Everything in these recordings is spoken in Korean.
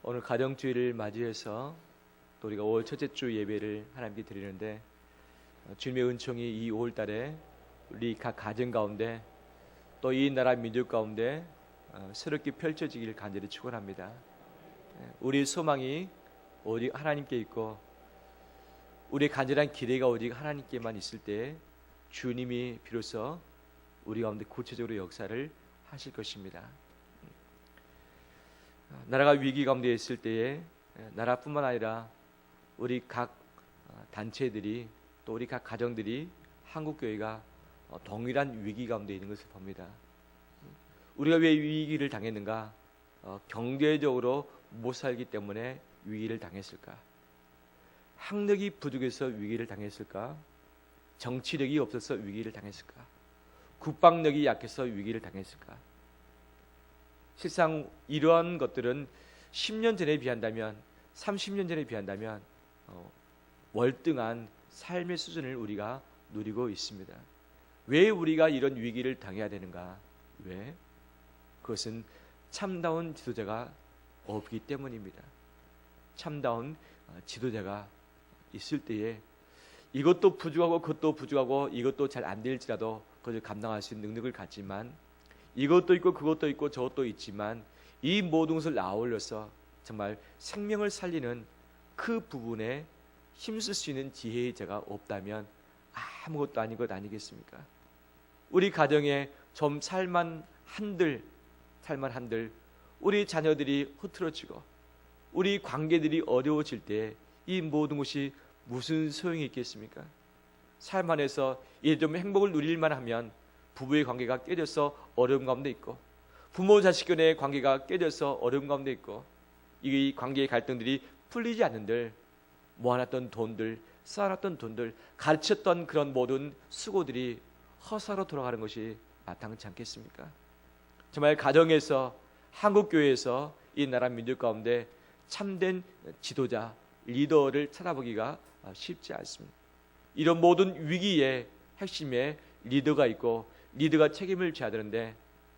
오늘 가정주의를 맞이해서 또 우리가 5월 첫째 주 예배를 하나님께 드리는데 주님의 은총이 이 5월 달에 우리 각 가정 가운데 또 이 나라 민족 가운데 새롭게 펼쳐지기를 간절히 축원합니다. 우리 소망이 오직 하나님께 있고 우리의 간절한 기대가 오직 하나님께만 있을 때 주님이 비로소 우리 가운데 구체적으로 역사를 하실 것입니다. 나라가 위기 가운데 있을 때에 나라뿐만 아니라 우리 각 단체들이 또 우리 각 가정들이 한국교회가 동일한 위기 가운데 있는 것을 봅니다. 우리가 왜 위기를 당했는가? 경제적으로 못 살기 때문에 위기를 당했을까? 학력이 부족해서 위기를 당했을까? 정치력이 없어서 위기를 당했을까? 국방력이 약해서 위기를 당했을까? 실상 이러한 것들은 10년 전에 비한다면 30년 전에 비한다면 월등한 삶의 수준을 우리가 누리고 있습니다. 왜 우리가 이런 위기를 당해야 되는가? 왜? 그것은 참다운 지도자가 없기 때문입니다. 참다운 지도자가 있을 때에 이것도 부족하고 그것도 부족하고 이것도 잘 안 될지라도 그것을 감당할 수 있는 능력을 갖지만 이것도 있고 그것도 있고 저것도 있지만 이 모든 것을 아울러서 정말 생명을 살리는 그 부분에 힘쓸 수 있는 지혜의 자가 없다면 아무것도 아닌 것 아니겠습니까? 우리 가정에 좀 살만 한들 우리 자녀들이 흐트러지고 우리 관계들이 어려워질 때 이 모든 것이 무슨 소용이 있겠습니까? 삶 안에서 이제 좀 행복을 누릴만 하면 부부의 관계가 깨져서 어려움 가운데 있고 부모 자식 간의 관계가 깨져서 어려움 가운데 있고 이 관계의 갈등들이 풀리지 않는들 모아놨던 돈들 쌓아놨던 돈들 가르쳤던 그런 모든 수고들이 허사로 돌아가는 것이 마땅치 않겠습니까? 정말 가정에서 한국교회에서 이 나라 민족 가운데 참된 지도자 리더를 찾아보기가 쉽지 않습니다. 이런 모든 위기의 핵심에 리더가 있고 리더가 책임을 져야 되는데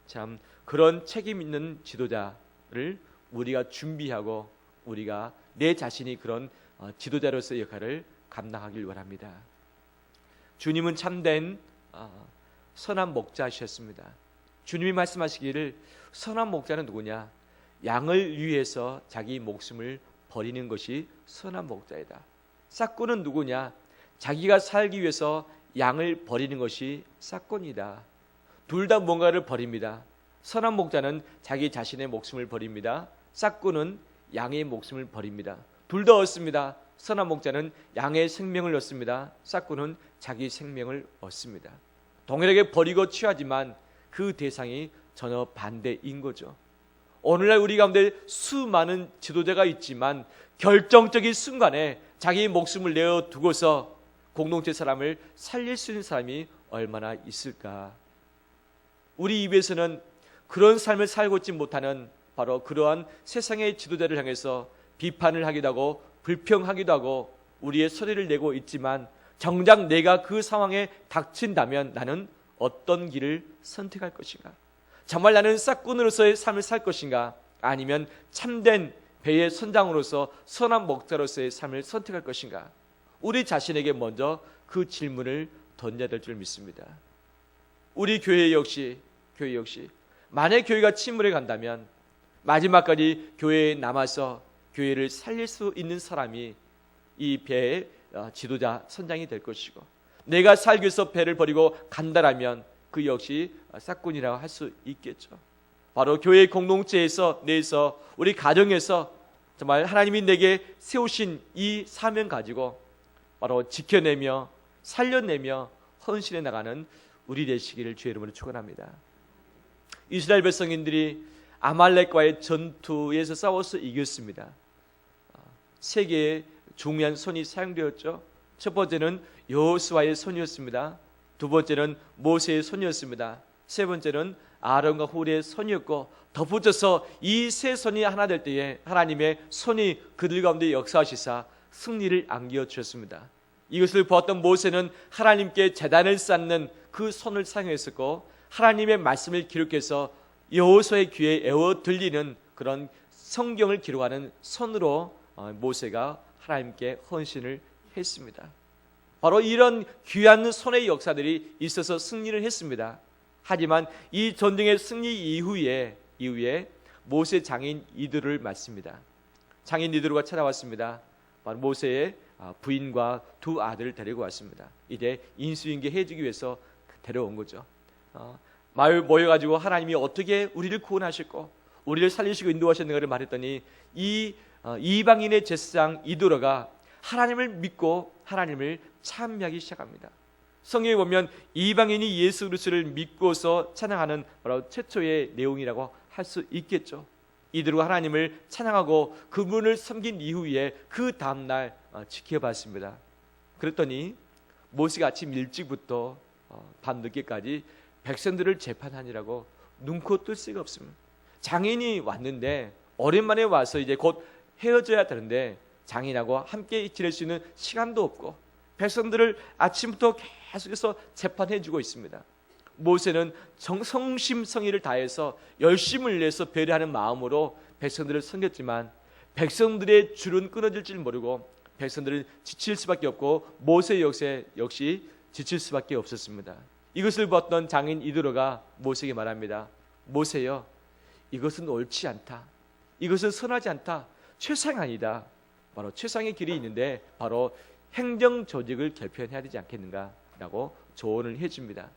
참 그런 책임 있는 지도자를 우리가 준비하고 우리가 내 자신이 그런 지도자로서의 역할을 감당하길 원합니다. 주님은 참된 선한 목자셨습니다. 주님이 말씀하시기를 선한 목자는 누구냐? 양을 위해서 자기 목숨을 버리는 것이 선한 목자이다. 싹꾼은 누구냐? 자기가 살기 위해서 양을 버리는 것이 싹꾼이다. 둘 다 뭔가를 버립니다. 선한 목자는 자기 자신의 목숨을 버립니다. 싹꾼은 양의 목숨을 버립니다. 둘 다 얻습니다. 선한 목자는 양의 생명을 얻습니다. 싹꾼은 자기 생명을 얻습니다. 동일하게 버리고 취하지만 그 대상이 전혀 반대인 거죠. 오늘날 우리 가운데 수많은 지도자가 있지만 결정적인 순간에 자기 목숨을 내어 두고서 공동체 사람을 살릴 수 있는 사람이 얼마나 있을까? 우리 입에서는 그런 삶을 살고 있지 못하는 바로 그러한 세상의 지도자를 향해서 비판을 하기도 하고 불평하기도 하고 우리의 소리를 내고 있지만 정작 내가 그 상황에 닥친다면 나는 어떤 길을 선택할 것인가? 정말 나는 싹꾼으로서의 삶을 살 것인가? 아니면 참된 배의 선장으로서 선한 목자로서의 삶을 선택할 것인가? 우리 자신에게 먼저 그 질문을 던져야 될 줄 믿습니다. 우리 교회 역시 만약 교회가 침몰해 간다면 마지막까지 교회에 남아서 교회를 살릴 수 있는 사람이 이 배의 지도자 선장이 될 것이고 내가 살기 위해서 배를 버리고 간다라면 그 역시 싹꾼이라고 할 수 있겠죠. 바로 교회 공동체에서 내에서 우리 가정에서 정말 하나님이 내게 세우신 이 사명 가지고 바로 지켜내며 살려내며 헌신해 나가는 우리 되시기를 주의 이름으로 축원합니다. 이스라엘 백성인들이 아말렉과의 전투에서 싸워서 이겼습니다. 세 개의 중요한 손이 사용되었죠. 첫 번째는 여호수아의 손이었습니다. 두 번째는 모세의 손이었습니다. 세 번째는 아론과 훌의 손이었고 덧붙여서 이 세 손이 하나 될 때에 하나님의 손이 그들 가운데 역사하시사 승리를 안겨주셨습니다. 이것을 보았던 모세는 하나님께 제단을 쌓는 그 손을 사용했었고 하나님의 말씀을 기록해서 여호수아의 귀에 애워 들리는 그런 성경을 기록하는 손으로 모세가 하나님께 헌신을 했습니다. 바로 이런 귀한 손의 역사들이 있어서 승리를 했습니다. 하지만 이 전쟁의 승리 이후에 모세 장인 이드로를 맞습니다. 장인 이드로가 찾아왔습니다. 바로 모세의 부인과 두 아들을 데리고 왔습니다. 이제 인수인계 해주기 위해서 데려온 거죠. 마을 모여가지고 하나님이 어떻게 우리를 구원하셨고 우리를 살리시고 인도하셨는가를 말했더니 이 이방인의 제사장 이드로가 하나님을 믿고 하나님을 찬미하기 시작합니다. 성경에 보면 이방인이 예수 그리스도를 믿고서 찬양하는 바로 최초의 내용이라고 할 수 있겠죠. 이드로가 하나님을 찬양하고 그분을 섬긴 이후에 그 다음날 지켜봤습니다. 그랬더니 모세가 아침 일찍부터 밤늦게까지 백성들을 재판하니라고 눈코 뜰 새가 없습니다. 장인이 왔는데 오랜만에 와서 이제 곧 헤어져야 되는데 장인하고 함께 지낼 수 있는 시간도 없고 백성들을 아침부터 계속해서 재판해주고 있습니다. 모세는 성심성의를 다해서 열심을 내서 배려하는 마음으로 백성들을 섬겼지만 백성들의 줄은 끊어질 줄 모르고 백성들은 지칠 수밖에 없고 모세 역시 지칠 수밖에 없었습니다. 이것을 봤던 장인 이드로가 모세에게 말합니다. 모세여, 이것은 옳지 않다. 이것은 선하지 않다. 최상이 아니다. 바로 최상의 길이 있는데 바로 행정조직을 개편해야 되지 않겠는가 라고 조언을 해줍니다.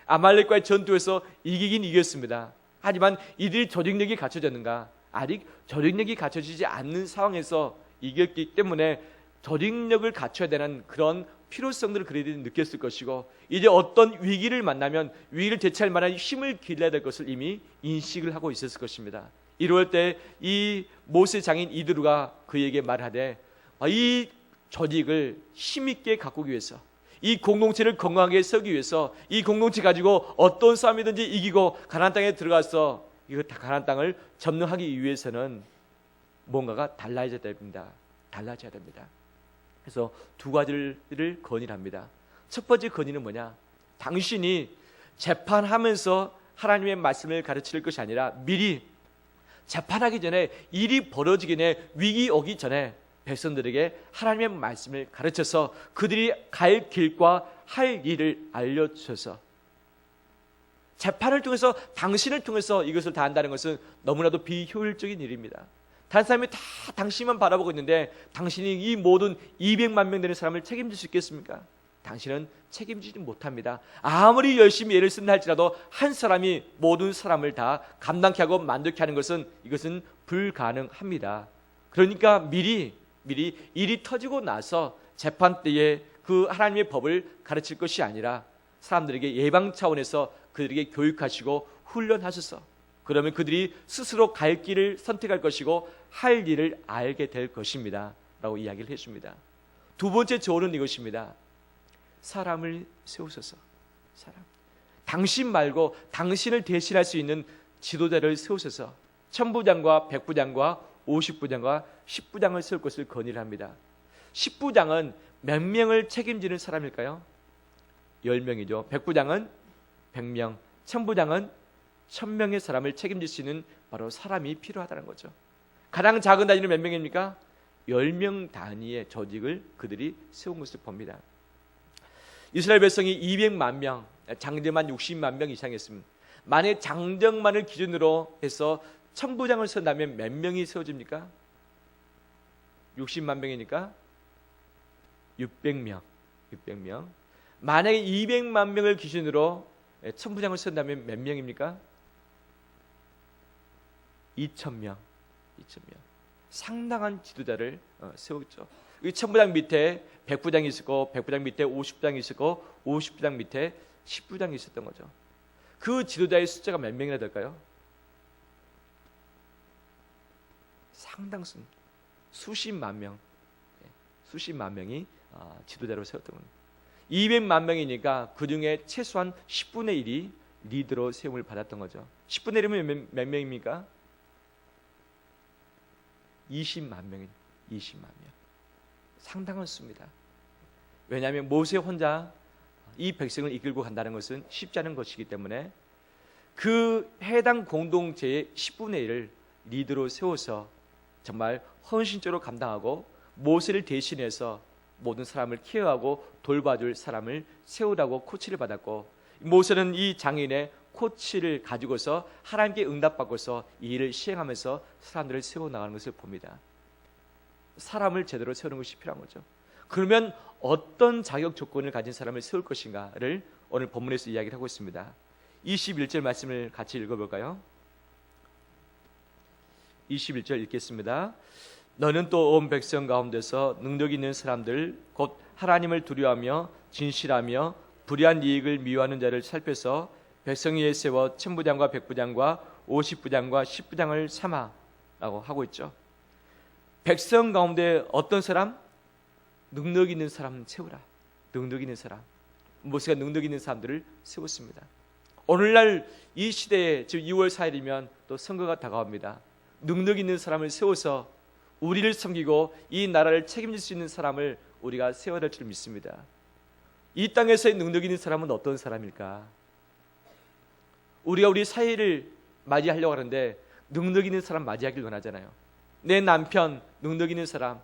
아말렉과의 전투에서 이기긴 이겼습니다. 하지만 이들이 조직력이 갖춰졌는가? 아직 조직력이 갖춰지지 않는 상황에서 이겼기 때문에 조직력을 갖춰야 되는 그런 필요성들을 그들이 느꼈을 것이고 이제 어떤 위기를 만나면 위기를 대처할 만한 힘을 길러야 될 것을 이미 인식을 하고 있었을 것입니다. 이럴 때 이 모세 장인 이드로가 그에게 말하되 이 조직을 힘있게 가꾸기 위해서 이 공동체를 건강하게 세우기 위해서 이 공동체 가지고 어떤 싸움이든지 이기고 가나안 땅에 들어가서 이 가나안 땅을 점령하기 위해서는 뭔가가 달라져야 됩니다. 그래서 두 가지를 건의합니다. 첫 번째 건의는 뭐냐? 당신이 재판하면서 하나님의 말씀을 가르칠 것이 아니라 미리 재판하기 전에 일이 벌어지기 전에 위기 오기 전에 백성들에게 하나님의 말씀을 가르쳐서 그들이 갈 길과 할 일을 알려주셔서 재판을 통해서 당신을 통해서 이것을 다 한다는 것은 너무나도 비효율적인 일입니다. 다른 사람이 다 당신만 바라보고 있는데 당신이 이 모든 200만 명 되는 사람을 책임질 수 있겠습니까? 당신은 책임지지 못합니다. 아무리 열심히 애를 쓴다 할지라도 한 사람이 모든 사람을 다 감당케 하고 만족케 하는 것은 이것은 불가능합니다. 그러니까 미리 일이 터지고 나서 재판 때에 그 하나님의 법을 가르칠 것이 아니라 사람들에게 예방 차원에서 그들에게 교육하시고 훈련하셔서 그러면 그들이 스스로 갈 길을 선택할 것이고 할 일을 알게 될 것입니다 라고 이야기를 해줍니다. 두 번째 조언은 이것입니다. 사람을 세우셔서 당신 말고 당신을 대신할 수 있는 지도자를 세우셔서 천부장과 백부장과 50부장과 10부장을 세울 것을 건의를 합니다. 10부장은 몇 명을 책임지는 사람일까요? 10명이죠. 백부장은 100명, 천부장은 1000명의 사람을 책임질 수 있는 바로 사람이 필요하다는 거죠. 가장 작은 단위는 몇 명입니까? 10명 단위의 조직을 그들이 세운 것을 봅니다. 이스라엘 백성이 200만 명, 장정만 60만 명 이상이었습니다. 만약 장정만을 기준으로 해서 천부장을 세운다면 몇 명이 세워집니까? 60만 명이니까 600명. 만약에 200만 명을 기준으로 천부장을 세운다면 몇 명입니까? 2,000명. 상당한 지도자를 세우죠. 이 천부장 밑에 백부장이 있었고 백부장 밑에 50부장이 있었고 50부장 밑에 10부장이 있었던 거죠. 그 지도자의 숫자가 몇 명이나 될까요? 상당수 수십만 명이 지도자로 세웠던 겁니다. 200만 명이니까 그 중에 최소한 10분의 1이 리더로 세움을 받았던 거죠. 10분의 1이면 몇 명입니까? 20만 명. 상당한 수입니다. 왜냐하면 모세 혼자 이 백성을 이끌고 간다는 것은 쉽지 않은 것이기 때문에 그 해당 공동체의 10분의 1을 리더로 세워서 정말 헌신적으로 감당하고 모세를 대신해서 모든 사람을 케어하고 돌봐줄 사람을 세우라고 코치를 받았고, 모세는 이 장인의 코치를 가지고서 하나님께 응답받고서 이 일을 시행하면서 사람들을 세워나가는 것을 봅니다. 사람을 제대로 세우는 것이 필요한 거죠. 그러면 어떤 자격 조건을 가진 사람을 세울 것인가를 오늘 본문에서 이야기를 하고 있습니다. 21절 말씀을 같이 읽어볼까요? 21절 읽겠습니다. 너는 또 온 백성 가운데서 능력 있는 사람들 곧 하나님을 두려워하며 진실하며 불의한 이익을 미워하는 자를 살펴서 백성 위에 세워 천부장과 백부장과 50부장과 10부장을 삼아라고 하고 있죠. 백성 가운데 어떤 사람? 능력 있는 사람 세우라. 능력 있는 사람. 모세가 능력 있는 사람들을 세웠습니다. 오늘날 이 시대에 지금 2월 4일이면 또 선거가 다가옵니다. 능력 있는 사람을 세워서 우리를 섬기고 이 나라를 책임질 수 있는 사람을 우리가 세워야 될 줄 믿습니다. 이 땅에서의 능력 있는 사람은 어떤 사람일까? 우리가 우리 사회를 맞이하려고 하는데 능력 있는 사람 맞이하길 원하잖아요. 내 남편 능력 있는 사람,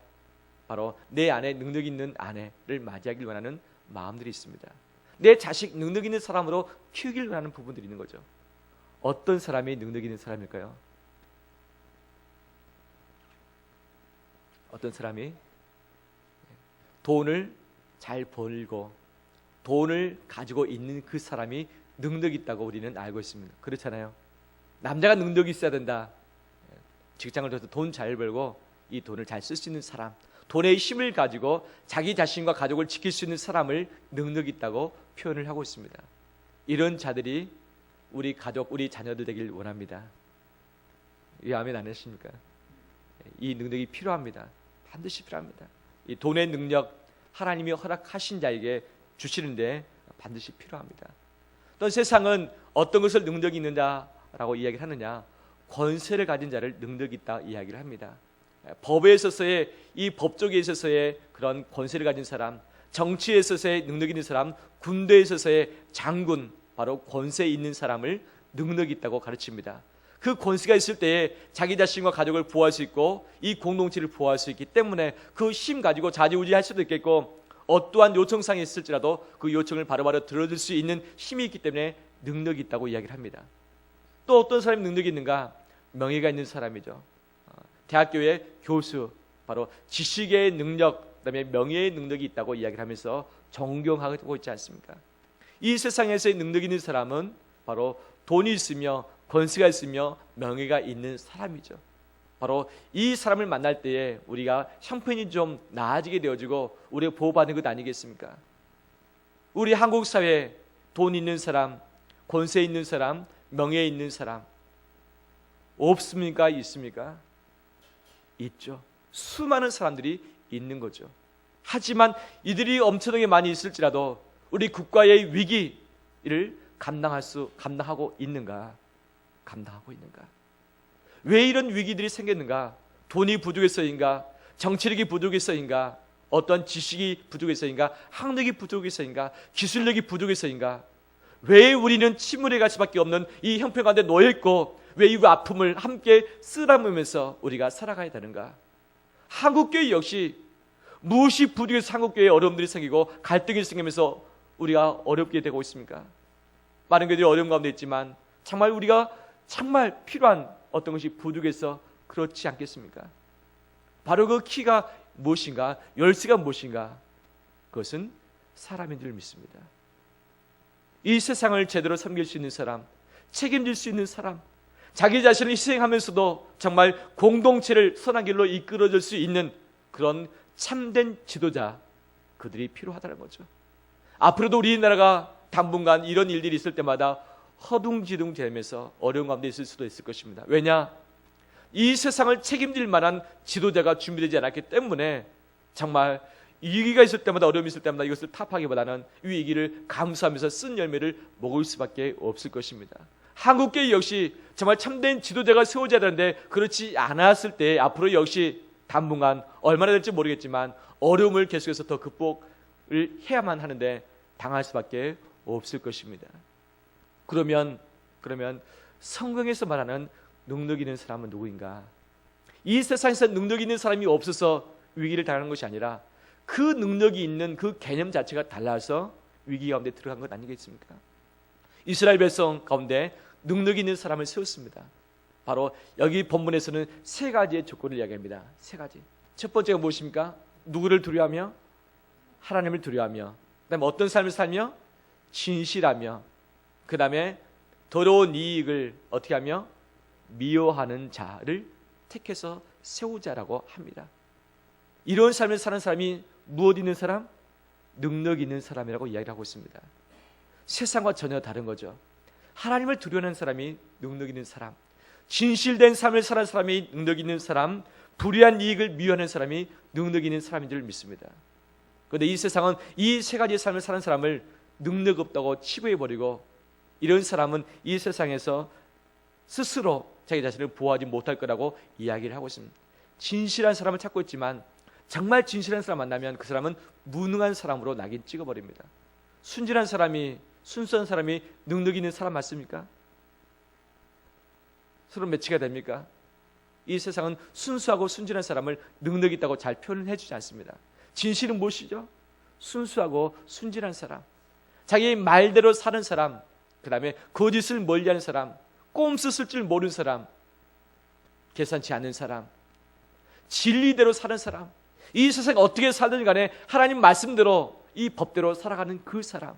바로 내 아내 능력 있는 아내를 맞이하길 원하는 마음들이 있습니다. 내 자식 능력 있는 사람으로 키우길 원하는 부분들이 있는 거죠. 어떤 사람이 능력 있는 사람일까요? 어떤 사람이 돈을 잘 벌고 돈을 가지고 있는 그 사람이 능력이 있다고 우리는 알고 있습니다. 그렇잖아요. 남자가 능력이 있어야 된다. 직장을 둬서 돈 잘 벌고 이 돈을 잘 쓸 수 있는 사람, 돈의 힘을 가지고 자기 자신과 가족을 지킬 수 있는 사람을 능력이 있다고 표현을 하고 있습니다. 이런 자들이 우리 가족, 우리 자녀들 되길 원합니다. 이 아멘 안 하십니까? 이 능력이 필요합니다. 반드시 필요합니다. 이 돈의 능력 하나님이 허락하신 자에게 주시는데 반드시 필요합니다. 또 세상은 어떤 것을 능력이 있는다라고 이야기를 하느냐? 권세를 가진 자를 능력이 있다 이야기를 합니다. 법에 있어서의 이 법조계에 있어서의 그런 권세를 가진 사람, 정치에 있어서의 능력 있는 사람, 군대에 있어서의 장군, 바로 권세 있는 사람을 능력이 있다고 가르칩니다. 그 권세가 있을 때에 자기 자신과 가족을 보호할 수 있고 이 공동체를 보호할 수 있기 때문에 그 힘 가지고 좌지우지할 수도 있겠고, 어떠한 요청사항이 있을지라도 그 요청을 바로바로 들어줄 수 있는 힘이 있기 때문에 능력이 있다고 이야기를 합니다. 또 어떤 사람이 능력이 있는가? 명예가 있는 사람이죠. 대학교의 교수, 바로 지식의 능력, 그다음에 명예의 능력이 있다고 이야기를 하면서 존경하고 있지 않습니까? 이 세상에서의 능력 있는 사람은 바로 돈이 있으며 권세가 있으며 명예가 있는 사람이죠. 바로 이 사람을 만날 때에 우리가 형편이 좀 나아지게 되어지고 우리가 보호받는 것 아니겠습니까? 우리 한국 사회에 돈 있는 사람, 권세 있는 사람, 명예 있는 사람 없습니까? 있습니까? 있죠. 수많은 사람들이 있는 거죠. 하지만 이들이 엄청나게 많이 있을지라도 우리 국가의 위기를 감당하고 있는가? 감당하고 있는가? 왜 이런 위기들이 생겼는가? 돈이 부족해서인가? 정치력이 부족해서인가? 어떤 지식이 부족해서인가? 학력이 부족해서인가? 기술력이 부족해서인가? 왜 우리는 침울해 갈 수밖에 없는 이 형편 가운데 놓여있고 왜 이 아픔을 함께 쓰다보면서 우리가 살아가야 되는가? 한국교회 역시 무엇이 부족해서 한국교회에 어려움들이 생기고 갈등이 생기면서 우리가 어렵게 되고 있습니까? 많은 교회들이 어려운 가운데 있지만 정말 우리가 정말 필요한 어떤 것이 부족해서 그렇지 않겠습니까? 바로 그 키가 무엇인가? 열쇠가 무엇인가? 그것은 사람인 줄 믿습니다. 이 세상을 제대로 섬길 수 있는 사람, 책임질 수 있는 사람, 자기 자신을 희생하면서도 정말 공동체를 선한 길로 이끌어줄 수 있는 그런 참된 지도자, 그들이 필요하다는 거죠. 앞으로도 우리나라가 당분간 이런 일들이 있을 때마다 허둥지둥 되면서 어려운 가운데 있을 수도 있을 것입니다. 왜냐? 이 세상을 책임질 만한 지도자가 준비되지 않았기 때문에 정말 위기가 있을 때마다, 어려움이 있을 때마다 이것을 타파하기보다는 이 위기를 감수하면서 쓴 열매를 먹을 수밖에 없을 것입니다. 한국교회 역시 정말 참된 지도자가 세워져야 되는데 그렇지 않았을 때 앞으로 역시 당분간 얼마나 될지 모르겠지만 어려움을 계속해서 더 극복을 해야만 하는데 당할 수밖에 없을 것입니다. 그러면 성경에서 말하는 능력 있는 사람은 누구인가? 이 세상에서 능력이 있는 사람이 없어서 위기를 당하는 것이 아니라 그 능력이 있는 그 개념 자체가 달라서 위기 가운데 들어간 것 아니겠습니까? 이스라엘 백성 가운데 능력이 있는 사람을 세웠습니다. 바로 여기 본문에서는 세 가지의 조건을 이야기합니다. 세 가지. 첫 번째가 무엇입니까? 누구를 두려워하며? 하나님을 두려워하며. 그다음에 어떤 삶을 살며? 진실하며. 그다음에 더러운 이익을 어떻게 하며? 미워하는 자를 택해서 세우자라고 합니다. 이런 삶을 사는 사람이 무엇 있는 사람? 능력 있는 사람이라고 이야기를 하고 있습니다. 세상과 전혀 다른 거죠. 하나님을 두려워하는 사람이 능력 있는 사람, 진실된 삶을 사는 사람이 능력 있는 사람, 불의한 이익을 미워하는 사람이 능력 있는 사람인 줄 믿습니다. 그런데 이 세상은 이 세 가지의 삶을 사는 사람을 능력 없다고 치부해버리고 이런 사람은 이 세상에서 스스로 자기 자신을 보호하지 못할 거라고 이야기를 하고 있습니다. 진실한 사람을 찾고 있지만 정말 진실한 사람 만나면 그 사람은 무능한 사람으로 낙인 찍어버립니다. 순진한 사람이, 순수한 사람이 능력 있는 사람 맞습니까? 서로 매치가 됩니까? 이 세상은 순수하고 순진한 사람을 능력 있다고 잘 표현해 주지 않습니다. 진실은 무엇이죠? 순수하고 순진한 사람, 자기 말대로 사는 사람, 그 다음에 거짓을 멀리하는 사람, 꼼수 쓸 줄 모르는 사람, 계산치 않는 사람, 진리대로 사는 사람, 이 세상에 어떻게 살든 간에 하나님 말씀대로 이 법대로 살아가는 그 사람,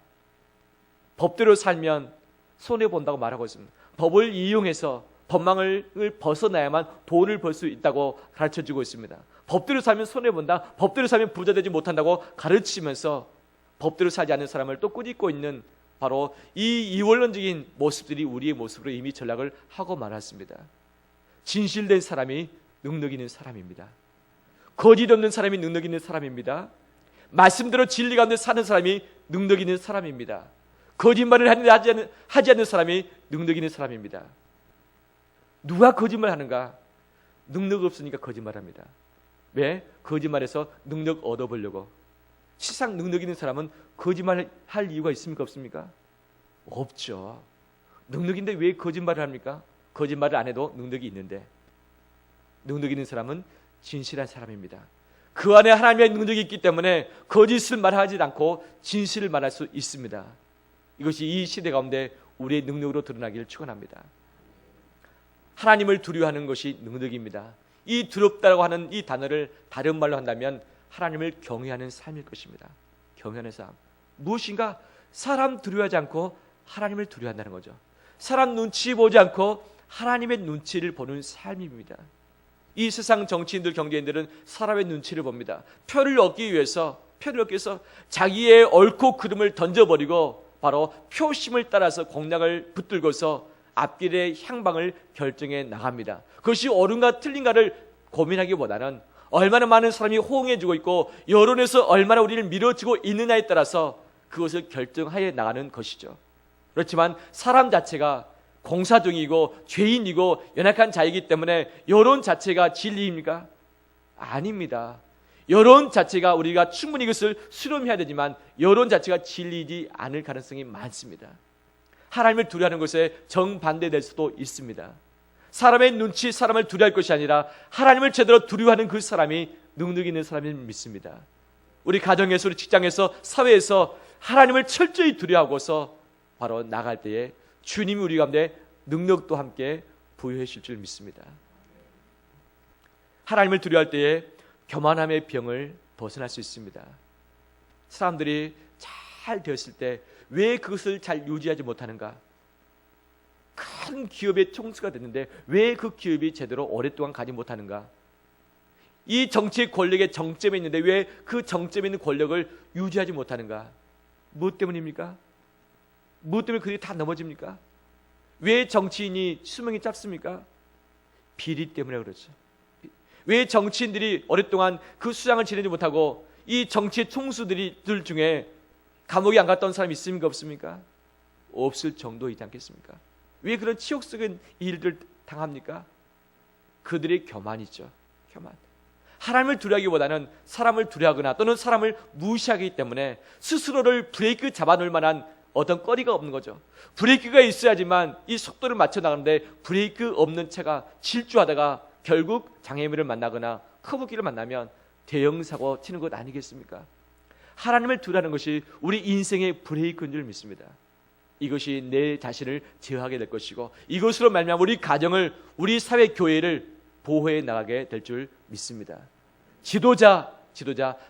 법대로 살면 손해본다고 말하고 있습니다. 법을 이용해서 법망을 벗어나야만 돈을 벌 수 있다고 가르쳐주고 있습니다. 법대로 살면 손해본다, 법대로 살면 부자 되지 못한다고 가르치면서 법대로 살지 않는 사람을 또 꾸짖고 있는 바로 이 이원론적인 모습들이 우리의 모습으로 이미 전락을 하고 말았습니다. 진실된 사람이 능력 있는 사람입니다. 거짓 없는 사람이 능력 있는 사람입니다. 말씀대로 진리 가운데 사는 사람이 능력 있는 사람입니다. 거짓말을 하지 않는 사람이 능력 있는 사람입니다. 누가 거짓말 하는가? 능력 없으니까 거짓말합니다. 왜? 거짓말해서 능력 얻어보려고. 세상 능력 있는 사람은 거짓말 할 이유가 있습니까? 없습니까? 없죠. 능력인데 왜 거짓말을 합니까? 거짓말을 안 해도 능력이 있는데. 능력 있는 사람은 진실한 사람입니다. 그 안에 하나님의 능력이 있기 때문에 거짓을 말하지 않고 진실을 말할 수 있습니다. 이것이 이 시대 가운데 우리의 능력으로 드러나기를 축원합니다. 하나님을 두려워하는 것이 능력입니다. 이 두렵다고 하는 이 단어를 다른 말로 한다면 하나님을 경외하는 삶일 것입니다. 경외하는 삶. 무엇인가? 사람 두려워하지 않고 하나님을 두려워한다는 거죠. 사람 눈치 보지 않고 하나님의 눈치를 보는 삶입니다. 이 세상 정치인들, 경제인들은 사람의 눈치를 봅니다. 표를 얻기 위해서 자기의 옳고 그름을 던져버리고 바로 표심을 따라서 공략을 붙들고서 앞길의 향방을 결정해 나갑니다. 그것이 옳은가 틀린가를 고민하기보다는 얼마나 많은 사람이 호응해주고 있고 여론에서 얼마나 우리를 밀어주고 있느냐에 따라서 그것을 결정하여 나가는 것이죠. 그렇지만 사람 자체가 공사중이고 죄인이고 연약한 자이기 때문에 여론 자체가 진리입니까? 아닙니다. 여론 자체가 우리가 충분히 이것을 수렴해야 되지만 여론 자체가 진리이지 않을 가능성이 많습니다. 하나님을 두려워하는 것에 정반대될 수도 있습니다. 사람의 눈치, 사람을 두려워할 것이 아니라 하나님을 제대로 두려워하는 그 사람이 능력 있는 사람임을 믿습니다. 우리 가정에서, 우리 직장에서, 사회에서 하나님을 철저히 두려워하고서 바로 나갈 때에 주님이 우리 가운데 능력도 함께 부여해 주실 줄 믿습니다. 하나님을 두려워할 때에 교만함의 병을 벗어날 수 있습니다. 사람들이 잘 되었을 때 왜 그것을 잘 유지하지 못하는가? 큰 기업의 총수가 됐는데 왜 그 기업이 제대로 오랫동안 가지 못하는가? 이 정치의 권력의 정점에 있는데 왜 그 정점에 있는 권력을 유지하지 못하는가? 무엇 때문입니까? 무엇 때문에 그들이 다 넘어집니까? 왜 정치인이 수명이 짧습니까? 비리 때문에 그렇죠. 왜 정치인들이 오랫동안 그 수장을 지내지 못하고 이 정치의 총수들 중에 감옥에 안 갔던 사람이 있습니까? 없습니까? 없을 정도이지 않겠습니까? 왜 그런 치욕적인 일들 당합니까? 그들의 교만이죠. 교만. 하나님을 두려워하기보다는 사람을 두려워하거나 또는 사람을 무시하기 때문에 스스로를 브레이크 잡아놓을 만한 어떤 거리가 없는 거죠. 브레이크가 있어야지만 이 속도를 맞춰 나가는데 브레이크 없는 차가 질주하다가 결국 장애물을 만나거나 커브기를 만나면 대형 사고 치는 것 아니겠습니까? 하나님을 두라는 것이 우리 인생의 브레이크인 줄 믿습니다. 이것이 내 자신을 제어하게 될 것이고 이것으로 말미암아 우리 가정을, 우리 사회 교회를 보호해 나가게 될 줄 믿습니다. 지도자,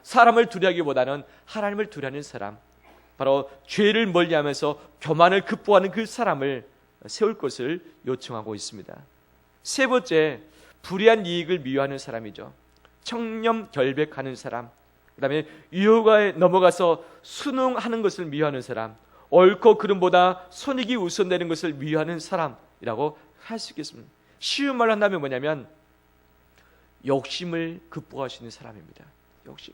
사람을 두려하기보다는 하나님을 두려하는 사람, 바로 죄를 멀리하면서 교만을 극복하는 그 사람을 세울 것을 요청하고 있습니다. 세 번째, 불의한 이익을 미워하는 사람이죠. 청렴결백하는 사람, 그 다음에 유효가에 넘어가서 순응하는 것을 미워하는 사람, 옳고 그름보다 손익이 우선되는 것을 미워하는 사람이라고 할 수 있겠습니다. 쉬운 말로 한다면 뭐냐면 욕심을 극복할 수 있는 사람입니다. 욕심.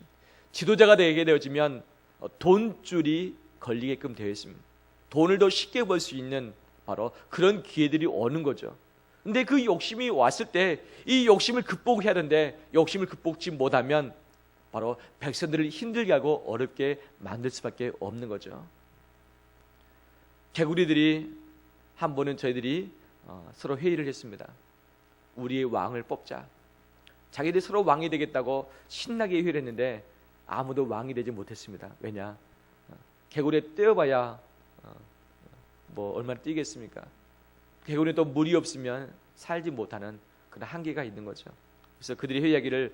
지도자가 되게 되어지면 돈줄이 걸리게끔 되어 있습니다. 돈을 더 쉽게 벌 수 있는 바로 그런 기회들이 오는 거죠. 근데 그 욕심이 왔을 때 이 욕심을 극복해야 하는데 욕심을 극복지 못하면 바로 백성들을 힘들게 하고 어렵게 만들 수밖에 없는 거죠. 개구리들이 한 번은 저희들이 서로 회의를 했습니다. 우리의 왕을 뽑자. 자기들이 서로 왕이 되겠다고 신나게 회의를 했는데 아무도 왕이 되지 못했습니다. 왜냐? 개구리에 떼어봐야 뭐 얼마나 뛰겠습니까? 개구리는 또 물이 없으면 살지 못하는 그런 한계가 있는 거죠. 그래서 그들이 회의하기를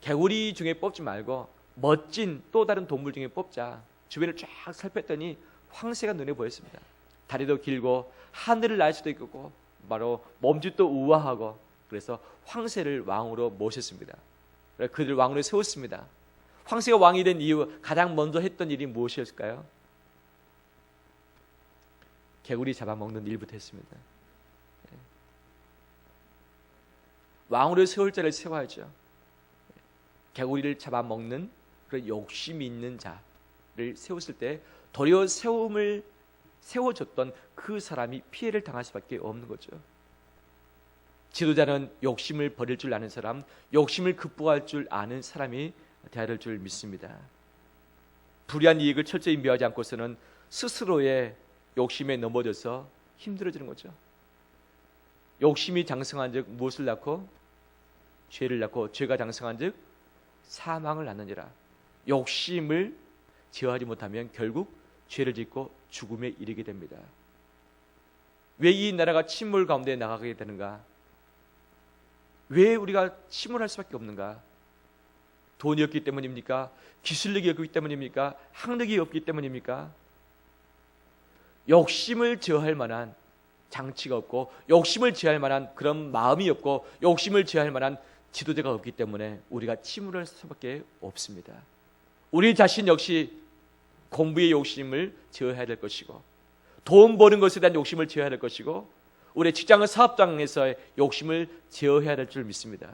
개구리 중에 뽑지 말고 멋진 또 다른 동물 중에 뽑자. 주변을 쫙 살폈더니 황새가 눈에 보였습니다. 다리도 길고 하늘을 날 수도 있고 바로 몸짓도 우아하고 그래서 황새를 왕으로 모셨습니다. 그들 왕으로 세웠습니다. 황새가 왕이 된 이유 가장 먼저 했던 일이 무엇이었을까요? 개구리 잡아먹는 일부터 했습니다. 왕으로 세울 자를 세워야죠. 개구리를 잡아먹는 그런 욕심이 있는 자를 세웠을 때 도리어 세워줬던 그 사람이 피해를 당할 수밖에 없는 거죠. 지도자는 욕심을 버릴 줄 아는 사람, 욕심을 극복할 줄 아는 사람이 되어야 될 줄 믿습니다. 불의한 이익을 철저히 미워하지 않고서는 스스로의 욕심에 넘어져서 힘들어지는 거죠. 욕심이 장성한 즉 무엇을 낳고? 죄를 낳고 죄가 장성한 즉 사망을 낳느니라. 욕심을 제어하지 못하면 결국 죄를 짓고 죽음에 이르게 됩니다. 왜 이 나라가 침몰 가운데 나가게 되는가? 왜 우리가 침몰할 수밖에 없는가? 돈이 없기 때문입니까? 기술력이 없기 때문입니까? 학력이 없기 때문입니까? 욕심을 제어할 만한 장치가 없고 욕심을 제어할 만한 그런 마음이 없고 욕심을 제어할 만한 지도자가 없기 때문에 우리가 침몰할 수밖에 없습니다. 우리 자신 역시 공부의 욕심을 제어해야 될 것이고 돈 버는 것에 대한 욕심을 제어해야 될 것이고 우리 직장과 사업장에서의 욕심을 제어해야 될 줄 믿습니다.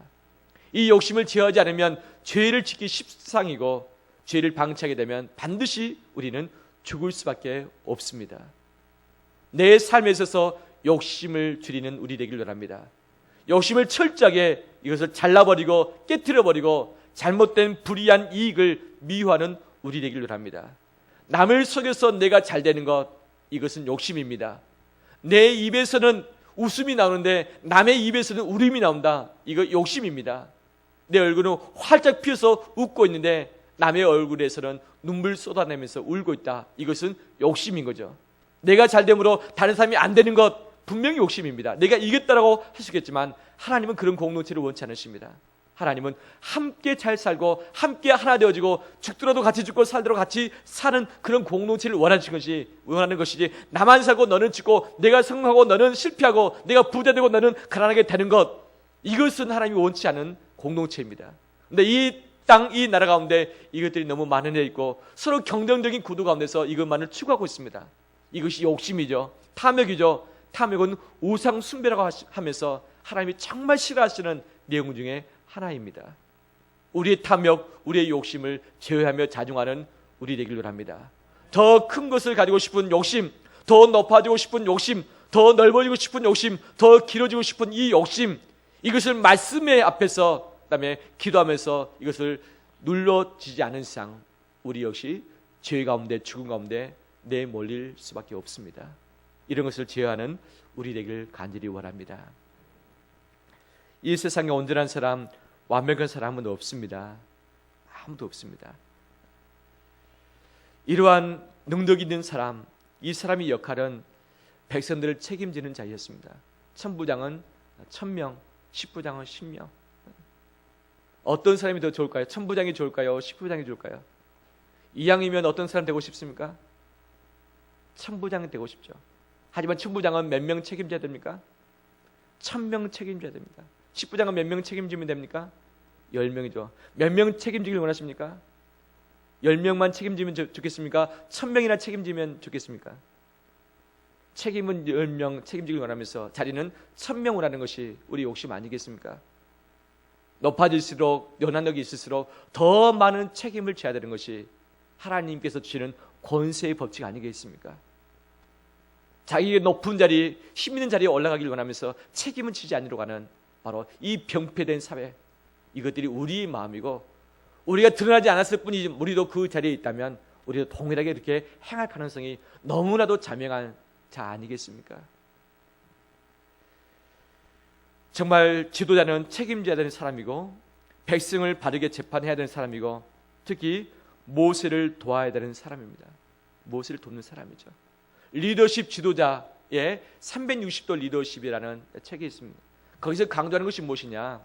이 욕심을 제어하지 않으면 죄를 짓기 십상이고 죄를 방치하게 되면 반드시 우리는 죽을 수밖에 없습니다. 내 삶에 있어서 욕심을 줄이는 우리 되길 바랍니다. 욕심을 철저하게 이것을 잘라버리고 깨트려버리고 잘못된 불의한 이익을 미워하는 우리 되길 바랍니다. 남을 속여서 내가 잘 되는 것, 이것은 욕심입니다. 내 입에서는 웃음이 나오는데 남의 입에서는 울음이 나온다. 이거 욕심입니다. 내 얼굴은 활짝 피어서 웃고 있는데 남의 얼굴에서는 눈물 쏟아내면서 울고 있다. 이것은 욕심인 거죠. 내가 잘됨으로 다른 사람이 안 되는 것 분명히 욕심입니다. 내가 이겼다라고 할 수 있겠지만 하나님은 그런 공동체를 원치 않으십니다. 하나님은 함께 잘 살고 함께 하나 되어지고 죽더라도 같이 죽고 살더라도 같이 사는 그런 공동체를 원하는 것이지 나만 살고 너는 죽고 내가 성공하고 너는 실패하고 내가 부자되고 너는 가난하게 되는 것, 이것은 하나님이 원치 않은 공동체입니다. 그런데 이 땅, 이 나라 가운데 이것들이 너무 만연해 있고 서로 경쟁적인 구도 가운데서 이것만을 추구하고 있습니다. 이것이 욕심이죠. 탐욕이죠. 탐욕은 우상 숭배라고 하면서 하나님이 정말 싫어하시는 내용 중에 하나입니다. 우리의 탐욕, 우리의 욕심을 제어하며 자중하는 우리 되길 바랍니다. 더 큰 것을 가지고 싶은 욕심, 더 높아지고 싶은 욕심, 더 넓어지고 싶은 욕심, 더 길어지고 싶은 이 욕심, 이것을 말씀의 앞에서 그다음에 기도하면서 이것을 눌러지지 않은 이상 우리 역시 죄 가운데 죽음 가운데 내몰릴 수밖에 없습니다. 이런 것을 제어하는 우리 되길 간절히 원합니다. 이 세상에 온전한 사람, 완벽한 사람은 없습니다. 아무도 없습니다. 이러한 능력 있는 사람, 이 사람의 역할은 백성들을 책임지는 자였습니다. 천부장은 1000명, 십부장은 10명. 어떤 사람이 더 좋을까요? 천부장이 좋을까요? 십부장이 좋을까요? 이왕이면 어떤 사람 되고 싶습니까? 천부장이 되고 싶죠. 하지만 천부장은 몇 명 책임져야 됩니까? 1000명 책임져야 됩니다. 십부장은 몇 명 책임지면 됩니까? 10명이죠. 몇 명 책임지길 원하십니까? 10명만 책임지면 좋겠습니까? 1000명이나 책임지면 좋겠습니까? 책임은 10명 책임지길 원하면서 자리는 1000명을 하는 것이 우리 욕심 아니겠습니까? 높아질수록 연한력이 있을수록 더 많은 책임을 져야 되는 것이 하나님께서 주시는 권세의 법칙 아니겠습니까? 자기의 높은 자리, 힘 있는 자리에 올라가길 원하면서 책임을 지지 않으려고 하는 바로 이 병폐된 사회, 이것들이 우리의 마음이고, 우리가 드러나지 않았을 뿐이지 우리도 그 자리에 있다면 우리도 동일하게 이렇게 행할 가능성이 너무나도 자명한 자 아니겠습니까? 정말 지도자는 책임져야 되는 사람이고, 백성을 바르게 재판해야 되는 사람이고, 특히 모세를 도와야 되는 사람입니다. 모세를 돕는 사람이죠. 리더십 지도자의 360도 리더십이라는 책이 있습니다. 거기서 강조하는 것이 무엇이냐?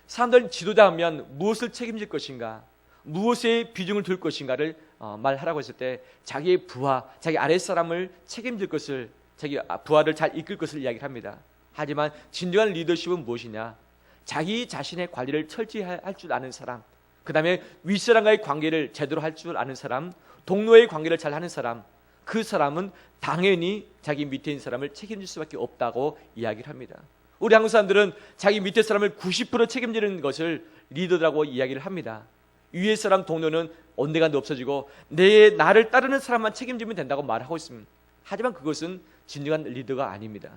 사람들은 지도자 하면 무엇을 책임질 것인가, 무엇에 비중을 둘 것인가를 말하라고 했을 때 자기의 부하, 자기 아랫사람을 책임질 것을, 자기 부하를 잘 이끌 것을 이야기를 합니다. 하지만 진정한 리더십은 무엇이냐? 자기 자신의 관리를 철저히 할 줄 아는 사람, 그 다음에 윗사람과의 관계를 제대로 할 줄 아는 사람, 동료의 관계를 잘 하는 사람, 그 사람은 당연히 자기 밑에 있는 사람을 책임질 수밖에 없다고 이야기를 합니다. 우리 한국 사람들은 자기 밑에 사람을 90% 책임지는 것을 리더라고 이야기를 합니다. 위에 사람 동료는 온데간데 없어지고 나를 따르는 사람만 책임지면 된다고 말하고 있습니다. 하지만 그것은 진정한 리더가 아닙니다.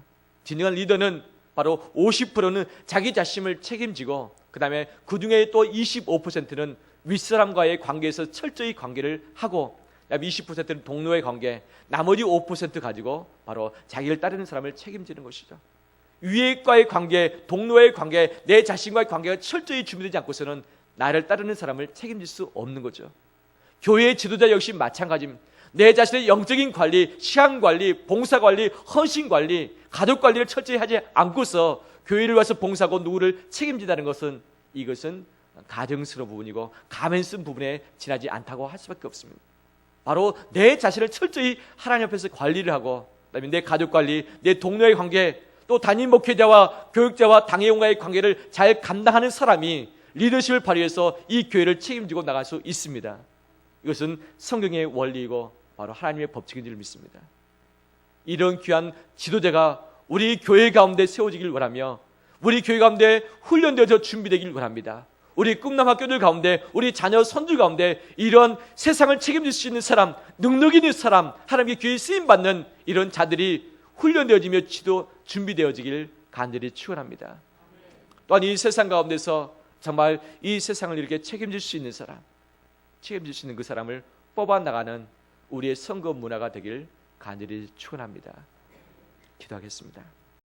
진정한 리더는 바로 50%는 자기 자신을 책임지고, 그 다음에 그 중에 또 25%는 윗사람과의 관계에서 철저히 관계를 하고, 20%는 동료의 관계, 나머지 5% 가지고 바로 자기를 따르는 사람을 책임지는 것이죠. 위에과의 관계, 동료의 관계, 내 자신과의 관계가 철저히 준비되지 않고서는 나를 따르는 사람을 책임질 수 없는 거죠. 교회의 지도자 역시 마찬가지입니다. 내 자신의 영적인 관리, 시간 관리, 봉사 관리, 헌신 관리, 가족 관리를 철저히 하지 않고서 교회를 와서 봉사하고 누구를 책임진다는 것은, 이것은 가정스러운 부분이고 가면 쓴 부분에 지나지 않다고 할 수밖에 없습니다. 바로 내 자신을 철저히 하나님 앞에서 관리를 하고, 그다음에 내 가족 관리, 내 동료의 관계, 또 담임 목회자와 교육자와 당회원과의 관계를 잘 감당하는 사람이 리더십을 발휘해서 이 교회를 책임지고 나갈 수 있습니다. 이것은 성경의 원리이고 바로 하나님의 법칙인 줄 믿습니다. 이런 귀한 지도자가 우리 교회 가운데 세워지길 원하며, 우리 교회 가운데 훈련되어서 준비되길 원합니다. 우리 꿈남 학교들 가운데, 우리 자녀 손주 가운데 이런 세상을 책임질 수 있는 사람, 능력 있는 사람, 하나님의 교회에 쓰임받는 이런 자들이 훈련되어지며 준비되어지길 간절히 축원합니다. 또한 이 세상 가운데서 정말 이 세상을 이렇게 책임질 수 있는 사람, 책임질 수 있는 그 사람을 뽑아나가는 우리의 선거 문화가 되길 간절히 축원합니다. 기도하겠습니다.